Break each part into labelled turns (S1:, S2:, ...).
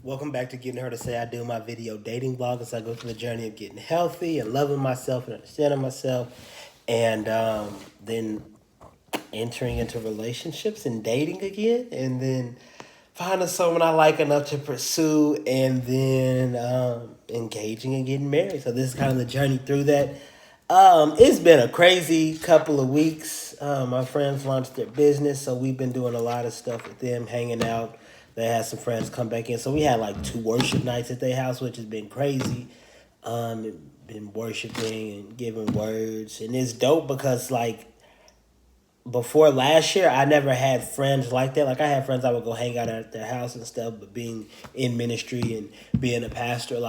S1: Welcome back to Getting Her to Say I Do, my video dating blog as I go through the journey of getting healthy and loving myself and understanding myself, and then entering into relationships and dating again, and then finding someone I like enough to pursue, and then engaging and getting married. So this is kind of the journey through that. It's been a crazy couple of weeks. My friends launched their business, so we've been doing a lot of stuff with them, hanging out. They had some friends come back in, so we had like 2 worship nights at their house, which has been crazy. Been worshiping and giving words, and it's dope because like before last year, I never had friends like that. Like I had friends I would go hang out at their house and stuff, but being in ministry and being a pastor,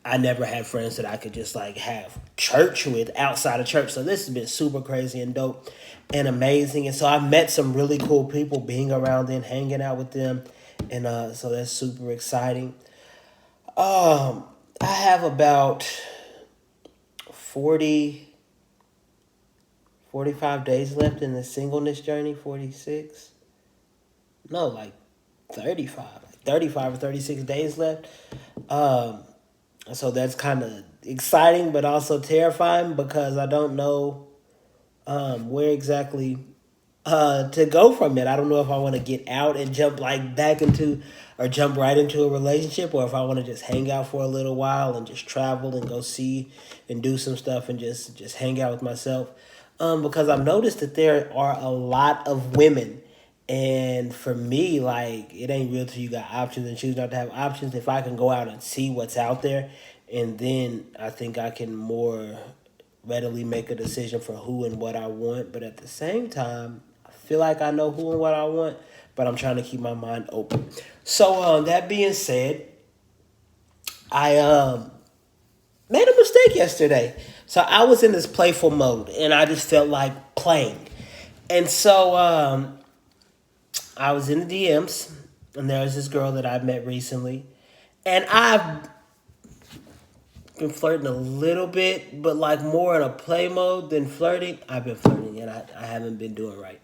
S1: I never had friends that I could just like have church with outside of church. So this has been super crazy and dope and amazing. And so I met some really cool people being around them, hanging out with them. And so that's super exciting. I have about 45 days left in the singleness journey, 46. No, like 35 or 36 days left. So that's kind of exciting, but also terrifying because I don't know where exactly to go from it. I don't know if I want to get out and jump like back into or jump right into a relationship, or if I want to just hang out for a little while and just travel and go see and do some stuff and just hang out with myself. Because I've noticed that there are a lot of women. And for me, like, it ain't real till you got options and choose not to have options. If I can go out and see what's out there, and then I think I can more readily make a decision for who and what I want. But at the same time, I feel like I know who and what I want, but I'm trying to keep my mind open. So that being said, I made a mistake yesterday. So I was in this playful mode, and I just felt like playing. And so I was in the DMs, and there was this girl that I met recently, and I've been flirting a little bit, but like more in a play mode than flirting. I've been flirting, and I haven't been doing right.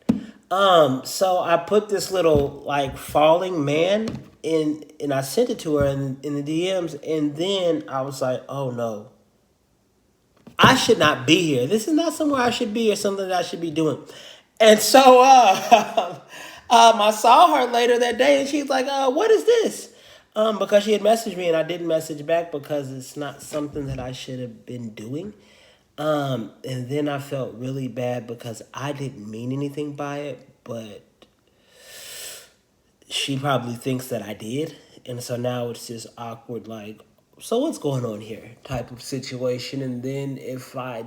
S1: So I put this little like falling man in, and I sent it to her in the DMs, and then I was like, oh no, I should not be here. This is not somewhere I should be or something that I should be doing. And so I saw her later that day, and she's like, what is this? Because she had messaged me, and I didn't message back because it's not something that I should have been doing. And then I felt really bad because I didn't mean anything by it, but she probably thinks that I did. And so now it's just awkward, like, so what's going on here type of situation. And then if I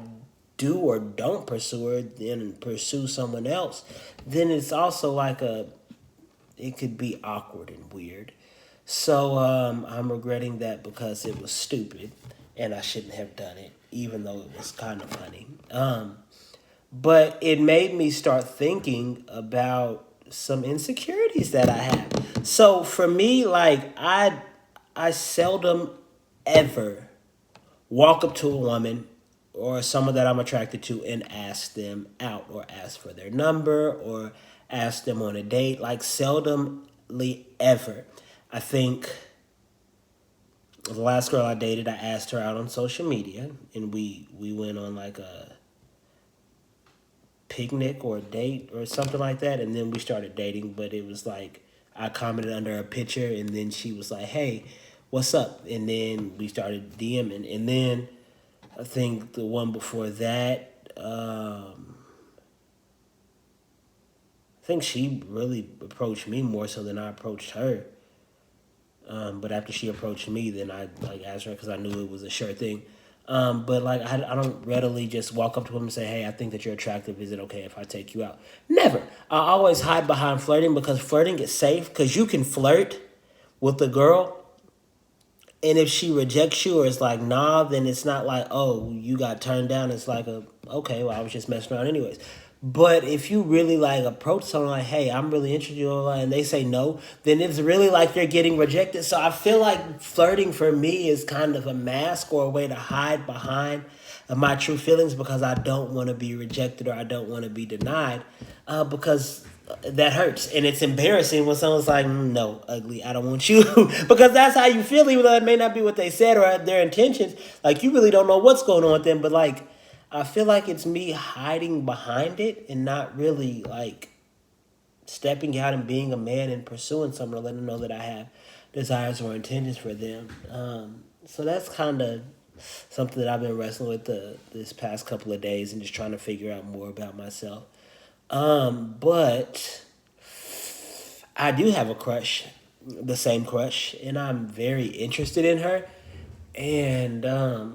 S1: do or don't pursue her, then pursue someone else, then it's also like it could be awkward and weird. So I'm regretting that because it was stupid and I shouldn't have done it, even though it was kind of funny. But it made me start thinking about some insecurities that I have. So for me, like I seldom ever walk up to a woman or someone that I'm attracted to and ask them out or ask for their number or ask them on a date. Like seldomly ever. I think the last girl I dated, I asked her out on social media, and we went on like a picnic or a date or something like that, and then we started dating. But it was like I commented under a picture, and then she was like, hey, what's up? And then we started DMing. And then I think the one before that, I think she really approached me more so than I approached her. But after she approached me, then I like asked her because I knew it was a sure thing. But like I don't readily just walk up to him and say, hey, I think that you're attractive. Is it okay if I take you out? Never. I always hide behind flirting because flirting is safe because you can flirt with the girl. And if she rejects you or it's like, nah, then it's not like, oh, you got turned down. It's like, okay, well, I was just messing around anyways. But if you really like approach someone like, hey, I'm really interested in you, and they say no, then it's really like you're getting rejected. So I feel like flirting for me is kind of a mask or a way to hide behind my true feelings because I don't want to be rejected or I don't want to be denied. Because that hurts, and it's embarrassing when someone's like, "No, ugly, I don't want you," because that's how you feel, even though it may not be what they said or their intentions. Like you really don't know what's going on with them, but like I feel like it's me hiding behind it and not really like stepping out and being a man and pursuing someone to let them know that I have desires or intentions for them. So that's kind of something that I've been wrestling with this past couple of days and just trying to figure out more about myself. But I do have a crush, the same crush, and I'm very interested in her. And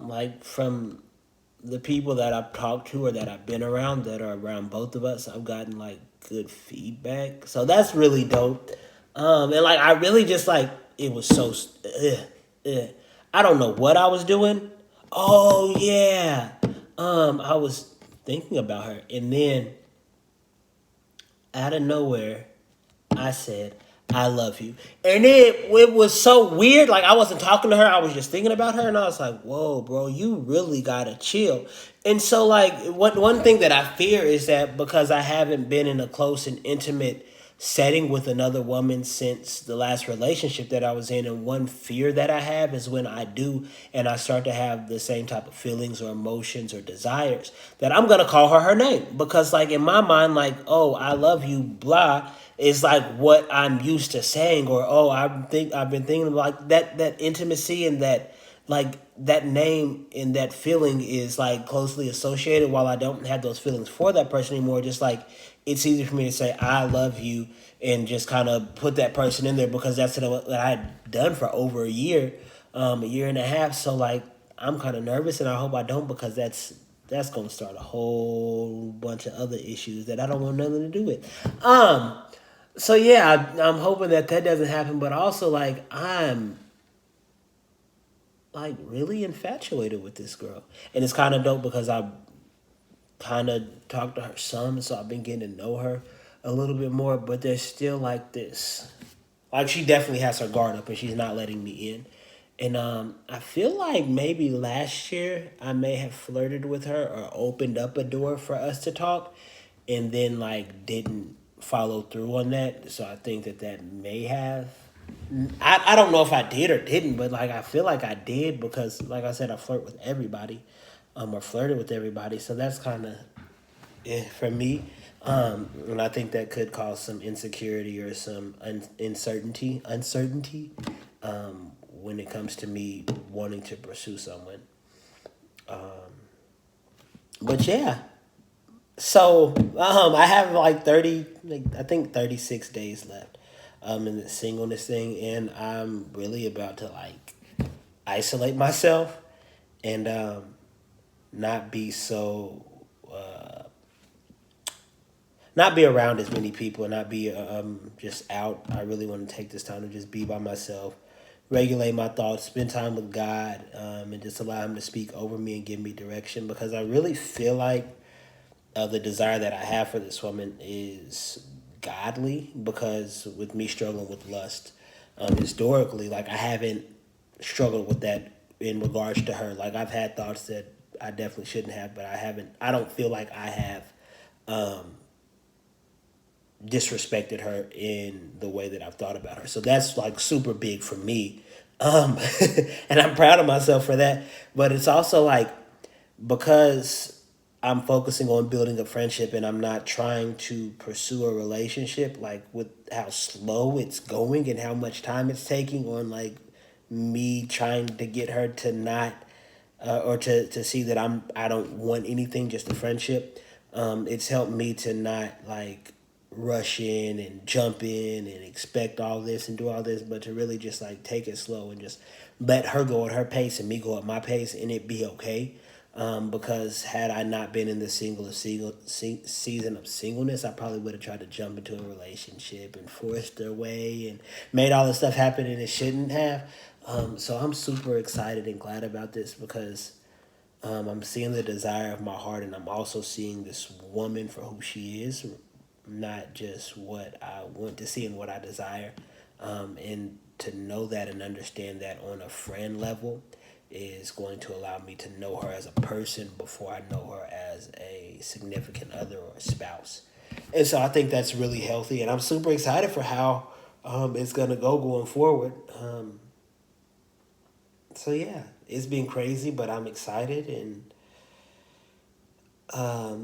S1: like from the people that I've talked to or that I've been around that are around both of us, I've gotten like good feedback. So that's really dope. And like I really just like it was so. I don't know what I was doing. Oh yeah. I was thinking about her, and then out of nowhere, I said, I love you. And it was so weird. Like, I wasn't talking to her. I was just thinking about her. And I was like, whoa, bro, you really got to chill. And so, like, one thing that I fear is that because I haven't been in a close and intimate setting with another woman since the last relationship that I was in, and one fear that I have is when I do and I start to have the same type of feelings or emotions or desires that I'm gonna call her name, because like in my mind, like, oh, I love you, blah, is like what I'm used to saying, or oh, I've been thinking like that intimacy and that like that name and that feeling is like closely associated. While I don't have those feelings for that person anymore, just like it's easy for me to say I love you and just kind of put that person in there because that's what I had done for over a year and a half. So like I'm kind of nervous, and I hope I don't, because that's gonna start a whole bunch of other issues that I don't want nothing to do with. So yeah, I'm hoping that doesn't happen, but also like I'm like really infatuated with this girl, and it's kind of dope because I kind of talked to her some, so I've been getting to know her a little bit more. But there's still like this, like she definitely has her guard up, and she's not letting me in. And I feel like maybe last year I may have flirted with her or opened up a door for us to talk, and then like didn't follow through on that. So I think that may have. I don't know if I did or didn't, but like I feel like I did because, like I said, I flirt with everybody, or flirted with everybody. So that's kind of for me. And I think that could cause some insecurity or some uncertainty, when it comes to me wanting to pursue someone. But yeah, so I have like 30, like I think 36 days left, in the singleness thing, and I'm really about to like isolate myself and not be so not be around as many people and not be just out. I really want to take this time to just be by myself, regulate my thoughts, spend time with God, and just allow Him to speak over me and give me direction, because I really feel like the desire that I have for this woman is godly, because with me struggling with lust, historically, like I haven't struggled with that in regards to her. Like I've had thoughts that I definitely shouldn't have, but I haven't. I don't feel like I have disrespected her in the way that I've thought about her. So that's like super big for me. And I'm proud of myself for that. But it's also like because I'm focusing on building a friendship and I'm not trying to pursue a relationship, like with how slow it's going and how much time it's taking on like me trying to get her to not or to see that I don't want anything, just a friendship. It's helped me to not like rush in and jump in and expect all this and do all this, but to really just like take it slow and just let her go at her pace and me go at my pace, and it be okay. Because had I not been in the season of singleness, I probably would have tried to jump into a relationship and forced their way and made all this stuff happen, and it shouldn't have. So I'm super excited and glad about this because I'm seeing the desire of my heart, and I'm also seeing this woman for who she is, not just what I want to see and what I desire. And to know that and understand that on a friend level is going to allow me to know her as a person before I know her as a significant other or a spouse. And so I think that's really healthy, and I'm super excited for how it's gonna go going forward. So yeah, it's been crazy, but I'm excited, and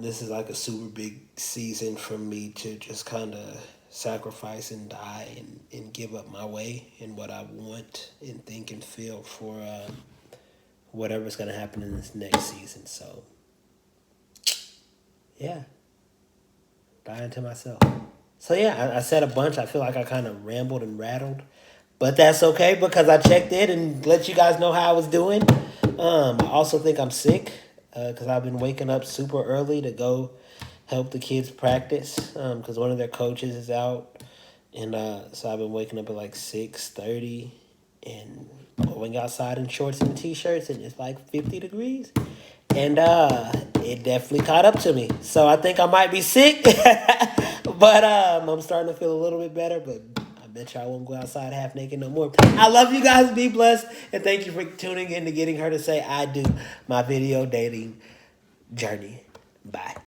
S1: this is like a super big season for me to just kind of sacrifice and die and give up my way and what I want and think and feel for whatever's gonna happen in this next season. So yeah, dying to myself. So yeah, I said a bunch. I feel like I kind of rambled and rattled, but that's okay because I checked in and let you guys know how I was doing. I also think I'm sick because I've been waking up super early to go help the kids practice because one of their coaches is out, and so I've been waking up at like 6:30 and going outside in shorts and t-shirts, and it's like 50 degrees. And it definitely caught up to me. So I think I might be sick. But I'm starting to feel a little bit better. But I bet you I won't go outside half naked no more. I love you guys. Be blessed. And thank you for tuning in to Getting Her to Say I Do, my video dating journey. Bye.